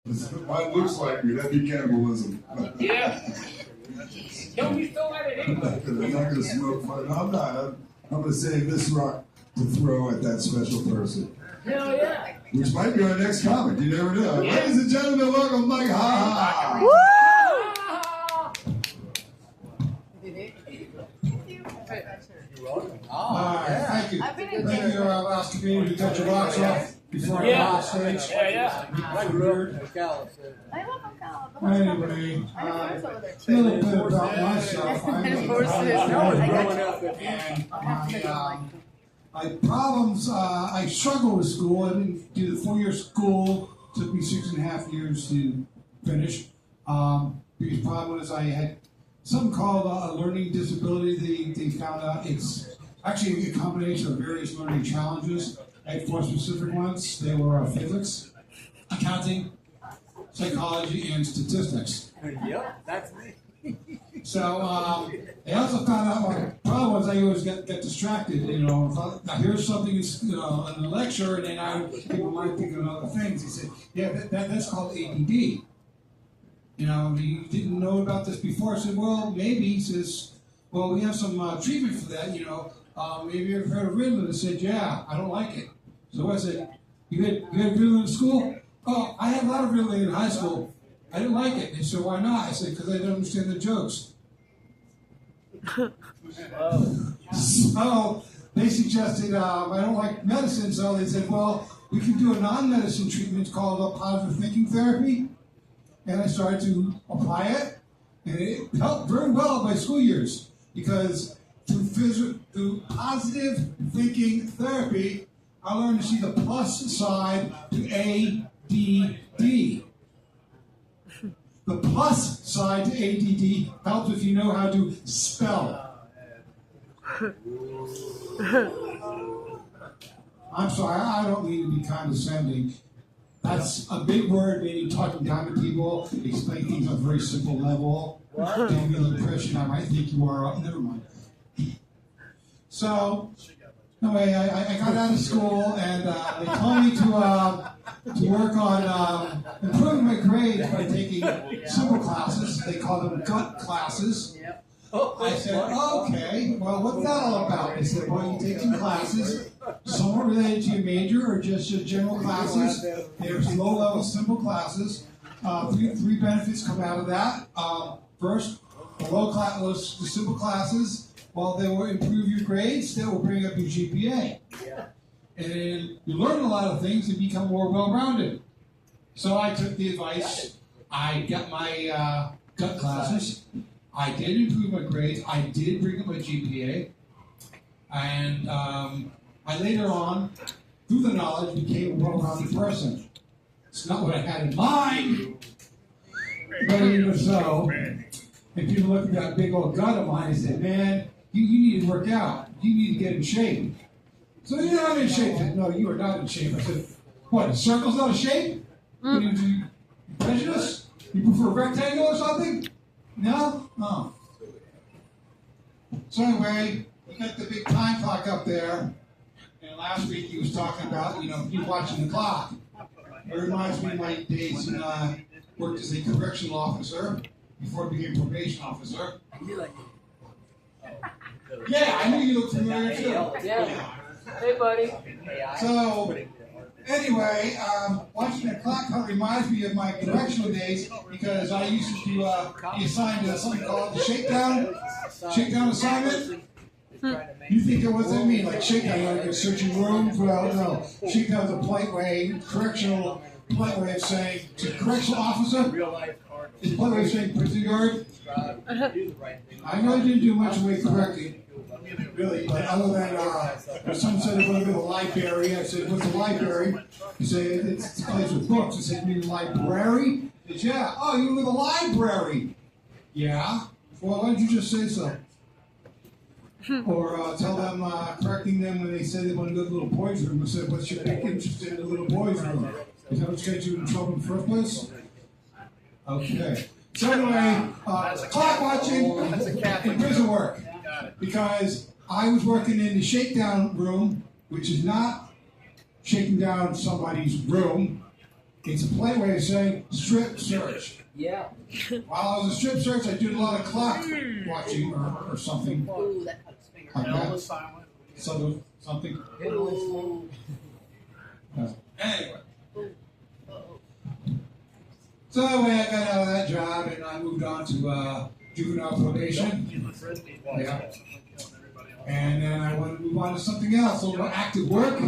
Mine looks like me. That'd be cannibalism. Yeah. Don't you throw at it anyway. I'm not going to smoke fun. No, I'm not. I'm going to save this rock to throw at that special person. Hell yeah. Which might be our next comic. You never know. Yeah. Ladies and gentlemen, welcome Mike Ha. Thank you. Thank you, last community to cut your box off before I Yeah. go off stage. Yeah. Anyway, a little bit about myself. My problems, I struggle with school. I didn't do the 4-year school. Took me 6.5 years to finish. Biggest problem was I had something called a learning disability. They found out it's actually a combination of various learning challenges. I had 4 specific ones. They were physics, accounting, psychology, and statistics. Yep, that's me. So I also found out my problem was I always get distracted. You know, if I hear something in a lecture, and then people might think of other things. He said, "Yeah, that's called ADD." You know, you didn't know about this before. I said, "Well, maybe." He says, "Well, we have some treatment for that. You know, maybe you've heard of Ritalin." I said, "Yeah, I don't like it." So I said, "You had Ritalin in school?" "Oh, I had a lot of Ritalin in high school. I didn't like it." They said, "Why not?" I said, "Because I don't understand the jokes." So they suggested I don't like medicine, so they said, "Well, we can do a non-medicine treatment called positive thinking therapy." And I started to apply it, and it helped very well my school years because through positive thinking therapy, I learned to see the plus side to ADD. The plus side to ADD helps if you know how to spell. I'm sorry, I don't mean to be condescending. That's a big word, meaning talking down to people, explain things on a very simple level. Giving you the impression I might think you are, never mind. So, anyway, I got out of school, and they told me to work on improving my grades by taking simple classes. They call them gut classes. I said, "Okay, well, what's that all about?" They said, "Well, you take some classes, somewhat related to your major or just your general classes. There's low-level, simple classes. Three benefits come out of that. First, the simple classes, while they will improve your grades, they will bring up your GPA. And then you learn a lot of things and become more well-rounded." So I took the advice. I got my gut classes. I did improve my grades. I did bring up my GPA. And I later on, through the knowledge, became a well-rounded person. It's not what I had in mind, but even so, if people look at that big old gut of mine and say, "Man, you need to work out. You need to get in shape." "So you're not in shape." I said, "No, you are not in shape." I said, "What, a circle's not a shape? You prejudice? You prefer rectangle or something?" "No? Oh." So anyway, we got the big time clock up there, and last week he was talking about, you watching the clock. It reminds me of my days when I worked as a correctional officer before I became a probation officer. Yeah, I knew you looked familiar too. Yeah. Hey, buddy. So, anyway, watching the clock kind of reminds me of my correctional days because I used to be assigned to something called the shakedown assignment. You think of what that means, like shakedown, like searching rooms? Well, no. Shakedown is a polite way, correctional polite way of saying to correctional officer. It's a polite way of saying prison guard. I really didn't do much in the way of correcting. Really, but other than someone said it would have been a library. I said, "What's a library?" He said, "It's a place with books." I said, "You mean library?" He said, "Yeah." "Oh, you live in a library?" "Yeah." "Well, why don't you just say so?" Or tell them, correcting them when they say they want to go to the little boys' room. I said, "What's your big interest in the little boys' room? Is that what's got you in trouble in the first place?" Okay. So anyway, clock watching and prison work. Because I was working in the shakedown room, which is not shaking down somebody's room. It's a polite way of saying strip search. Yeah. While I was a strip search, I did a lot of clock watching or something Ooh, that cuts finger. like Elvis that. silent. Something. Ooh. Anyway, Uh-oh. so anyway, I got out of that job and I moved on to juvenile probation. You the frisbee ball. Yeah. Killing everybody else. And then I wanted to move on to something else, a little more active work.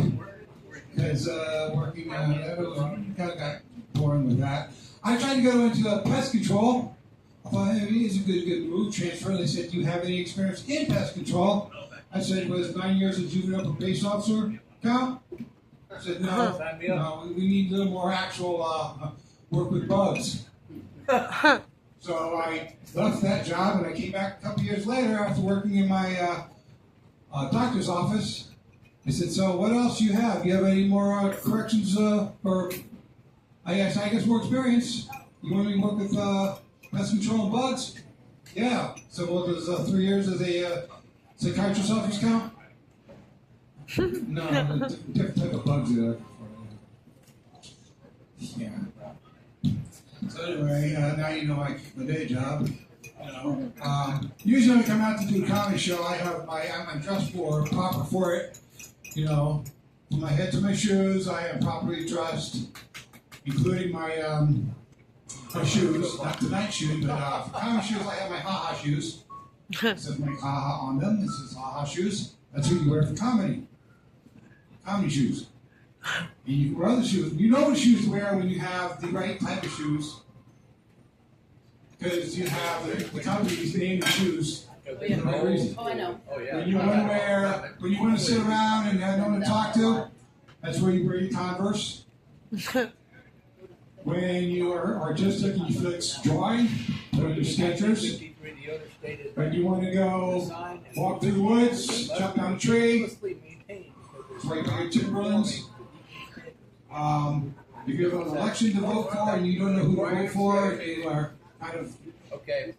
Because working, it was kind of got boring with that. I tried to go into pest control. I thought, hey, it's a good move, transfer. They said, do you have any experience in pest control? I said, was 9 years as juvenile probation officer count? I said, no, Sign me up. no, we need a little more actual work with bugs. So I left that job and I came back a couple years later after working in my doctor's office. I said, so what else do you have? Do you have any more corrections or I guess more experience? You want me to work with pest control and bugs? Yeah. So what does 3 years as a psychiatrist office count? No, different type of bugs there. Yeah. So anyway, now you know my day job. You know, usually when I come out to do a comedy show, I'm dressed proper for it. You know, from my head to my shoes, I am properly dressed, including my my shoes, not the night shoes, but for comedy shoes, I have my ha-ha shoes. It says my ha-ha on them. This is ha-ha shoes. That's what you wear for comedy. Comedy shoes. And you can wear other shoes. You know what shoes to wear when you have the right type of shoes. Because you have the company's name and shoes for the right reason. Oh, I know. Oh, yeah. When you want to sit around and have no one to talk to, that's where you wear your Converse. When you are artistic and you feel like drawing, put on your Skechers. When you want to go walk through the woods, jump down a tree, that's where you wear your Timberlands. If you have an election to vote for and you don't know who to vote for, you are kind of Okay.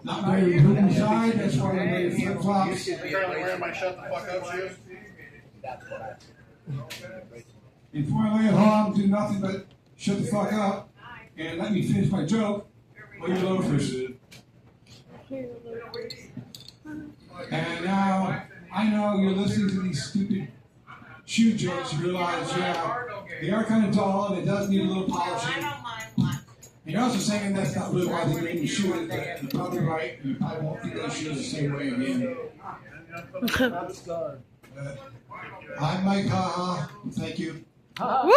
not ready to move inside, that's why I wear flip flops. Currently wearing my shut the fuck up shoes. That's what I. Before I lay at home, do nothing but shut the fuck up and let me finish my joke. Wear your loafers. And now I know you're listening to these stupid shoe jokes. You realize, yeah, they are kind of dull and it does need a little polishing. And you're also saying that's not really why they made me shoes, but you're probably right. You probably won't do those shoes the same way again. I'm Mike Haha. Thank you. Woo!